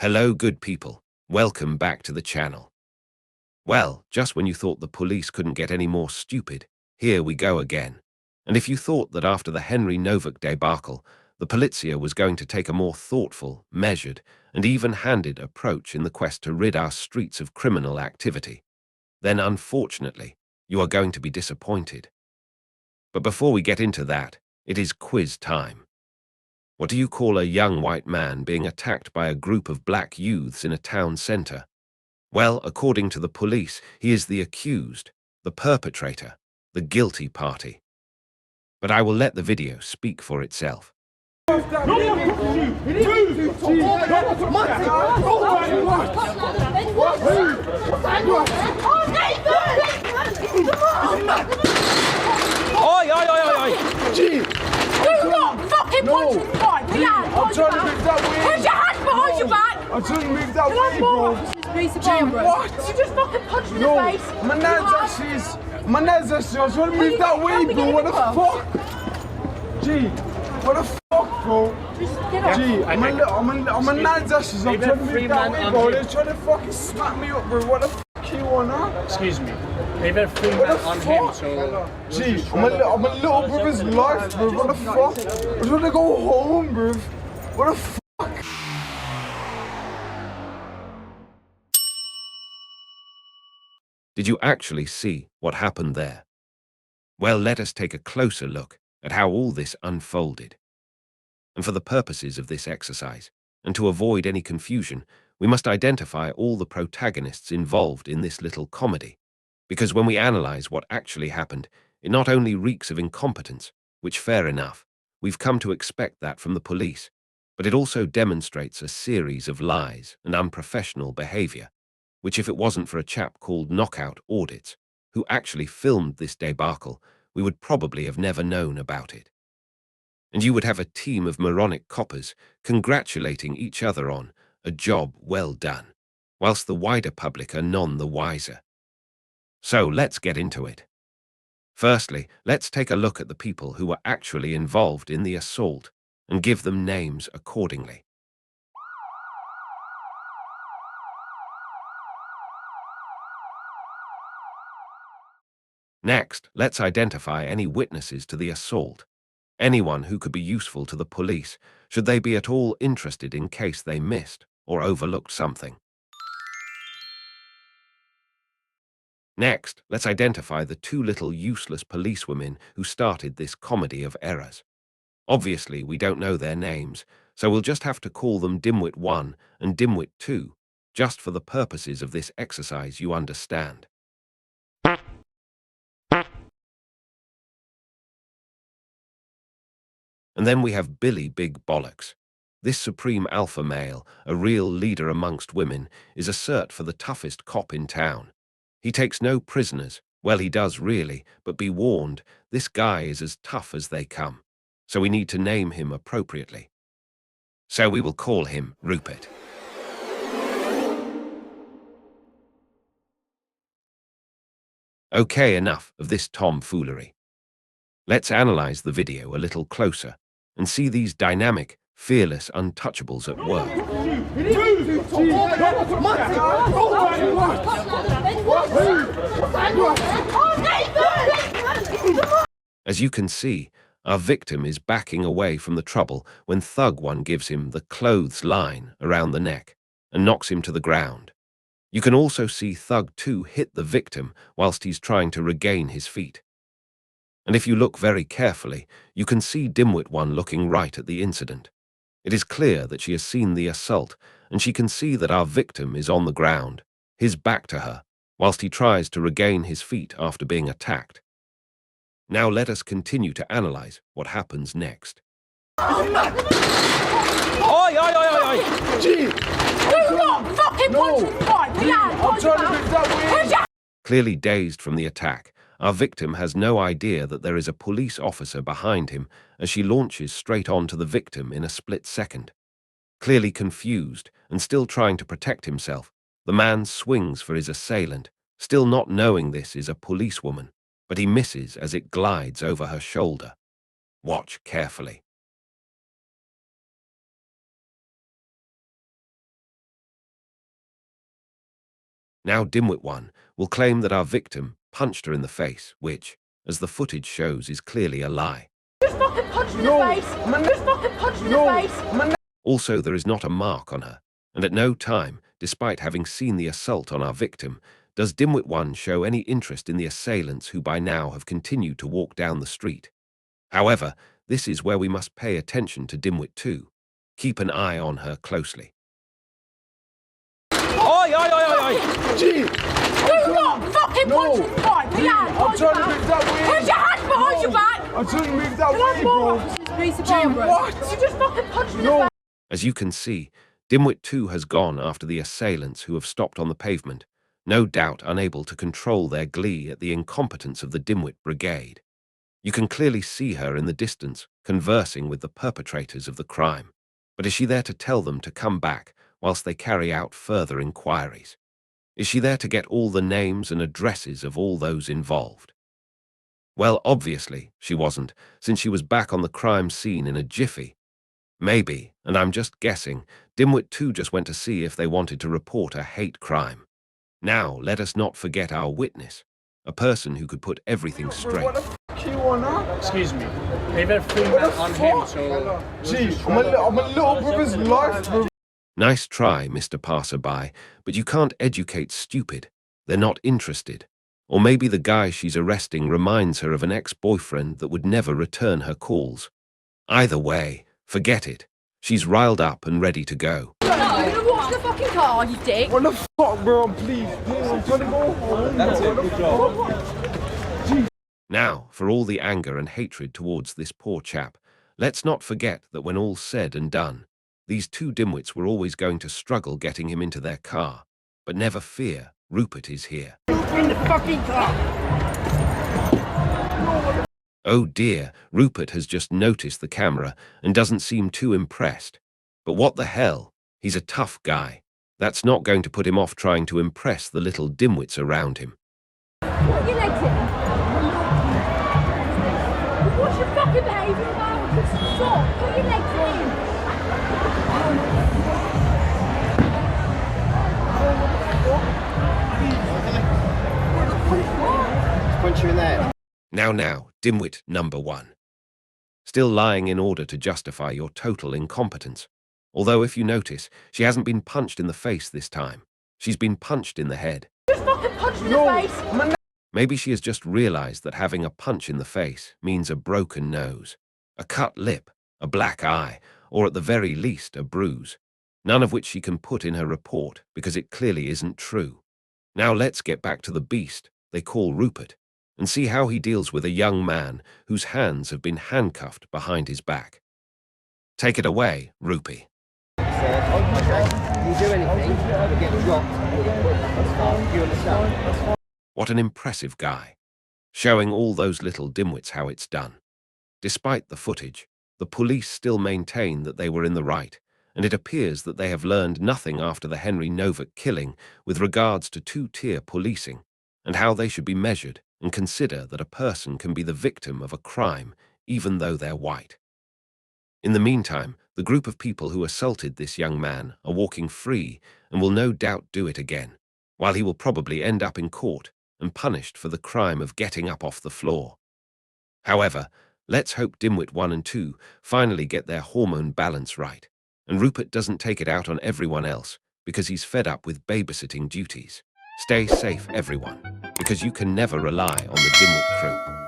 Hello, good people. Welcome back to the channel. Well, just when you thought the police couldn't get any more stupid, here we go again. And if you thought that after the Henry Novak debacle, the Polizia was going to take a more thoughtful, measured, and even-handed approach in the quest to rid our streets of criminal activity, then unfortunately, you are going to be disappointed. But before we get into that, it is quiz time. What do you call a young white man being attacked by a group of black youths in a town centre? Well, according to the police, he is the accused, the perpetrator, the guilty party. But I will let the video speak for itself. Oi, oi, oi, oi, oi! Gee! Do not fucking punch him right! I'm trying to move that way! Put your hands behind your back! I'm trying to move that way, bro! Gee, what? You just fucking punched me in No, the face! my nan's actually, I'm trying to move that way, bro! What the fuck? Gee, what the fuck, bro? Just get off! Gee, I'm a nan's ashes, I'm trying to move that way, bro! They're trying to fucking smack me up, bro! What the fuck you want, huh? Excuse me. They've had free What man the on him, fuck? so... Gee, I'm a little brother's life, bro! What the fuck? I'm trying to go home, bro! What the fuck? Did you actually see what happened there? Well, let us take a closer look at how all this unfolded. And for the purposes of this exercise, and to avoid any confusion, we must identify all the protagonists involved in this little comedy. Because when we analyze what actually happened, it not only reeks of incompetence, which fair enough, we've come to expect that from the police, but it also demonstrates a series of lies and unprofessional behavior, which if it wasn't for a chap called Knockout Audits, who actually filmed this debacle, we would probably have never known about it. And you would have a team of moronic coppers congratulating each other on a job well done, whilst the wider public are none the wiser. So let's get into it. Firstly, let's take a look at the people who were actually involved in the assault and give them names accordingly. Next, let's identify any witnesses to the assault, anyone who could be useful to the police should they be at all interested in case they missed or overlooked something. Next, let's identify the two little useless policewomen who started this comedy of errors. Obviously, we don't know their names, so we'll just have to call them Dimwit 1 and Dimwit 2, just for the purposes of this exercise, you understand. And then we have Billy Big Bollocks. This supreme alpha male, a real leader amongst women, is a cert for the toughest cop in town. He takes no prisoners. Well, he does really, but be warned, this guy is as tough as they come. So we need to name him appropriately. So we will call him Rupert. Okay, enough of this tomfoolery. Let's analyze the video a little closer and see these dynamic, fearless untouchables at work. As you can see, our victim is backing away from the trouble when Thug 1 gives him the clothes line around the neck and knocks him to the ground. You can also see Thug 2 hit the victim whilst he's trying to regain his feet. And if you look very carefully, you can see Dimwit 1 looking right at the incident. It is clear that she has seen the assault, and she can see that our victim is on the ground, his back to her, whilst he tries to regain his feet after being attacked. Now let us continue to analyze what happens next. Oi, oi, oi, oi, oi! Gee! Do not fucking punch him right! I'm trying to move that way! Clearly dazed from the attack, our victim has no idea that there is a police officer behind him as she launches straight onto the victim in a split second. Clearly confused and still trying to protect himself, the man swings for his assailant, still not knowing this is a policewoman, but he misses as it glides over her shoulder. Watch carefully. Now Dimwit 1 will claim that our victim punched her in the face, which, as the footage shows, is clearly a lie. Just fucking punch in the face. Just fucking punch in the face. Also, there is not a mark on her, and at no time, despite having seen the assault on our victim, does Dimwit 1 show any interest in the assailants who by now have continued to walk down the street. However, this is where we must pay attention to Dimwit 2. Keep an eye on her closely. Oi, oi, oi, oi, oi. Gee, Do not fucking punch in the face. Put your hands I'm behind your trying to move back. that way. Put your hands behind your back. I'm trying to move that Can I way, more? bro. This is Reese Gee, what? You just fucking punch in the No. face. As you can see, Dimwit 2 has gone after the assailants who have stopped on the pavement, no doubt unable to control their glee at the incompetence of the Dimwit Brigade. You can clearly see her in the distance, conversing with the perpetrators of the crime. But is she there to tell them to come back whilst they carry out further inquiries? Is she there to get all the names and addresses of all those involved? Well, obviously, she wasn't, since she was back on the crime scene in a jiffy. Maybe, and I'm just guessing, Dimwit 2 just went to see if they wanted to report a hate crime. Now, let us not forget our witness, a person who could put everything straight. What the f*** you want, huh? Excuse me. They've had three men on him, so... Gee, I'm a little brother's life, bro. Nice try, Mr. Passerby, but you can't educate stupid. They're not interested. Or maybe the guy she's arresting reminds her of an ex-boyfriend that would never return her calls. Either way, forget it. She's riled up and ready to go. No, you're gonna watch the fucking car, you dick. What the fuck, bro? Please, I'm trying to go home. That's it, good job. Now, for all the anger and hatred towards this poor chap, let's not forget that when all's said and done, these two dimwits were always going to struggle getting him into their car. But never fear, Rupert is here. In the fucking car! Oh dear, Rupert has just noticed the camera and doesn't seem too impressed. But what the hell? He's a tough guy. That's not going to put him off trying to impress the little dimwits around him. Put your legs in. What's your fucking behaviour about? Stop. Put your legs in. Punch you in there. Now, dimwit number 1. Still lying in order to justify your total incompetence. Although if you notice, she hasn't been punched in the face this time. She's been punched in the head. Just fucking punch in the face. Maybe she has just realized that having a punch in the face means a broken nose, a cut lip, a black eye, or at the very least a bruise, none of which she can put in her report because it clearly isn't true. Now let's get back to the beast they call Rupert and see how he deals with a young man whose hands have been handcuffed behind his back. Take it away, Rupie. You do anything, you get dropped, you understand? What an impressive guy, showing all those little dimwits how it's done. Despite the footage, the police still maintain that they were in the right, and it appears that they have learned nothing after the Henry Novak killing with regards to two-tier policing and how they should be measured and consider that a person can be the victim of a crime even though they're white. In the meantime, the group of people who assaulted this young man are walking free and will no doubt do it again, while he will probably end up in court and punished for the crime of getting up off the floor. However, let's hope Dimwit 1 and 2 finally get their hormone balance right, and Rupert doesn't take it out on everyone else because he's fed up with babysitting duties. Stay safe, everyone, because you can never rely on the Dimwit crew.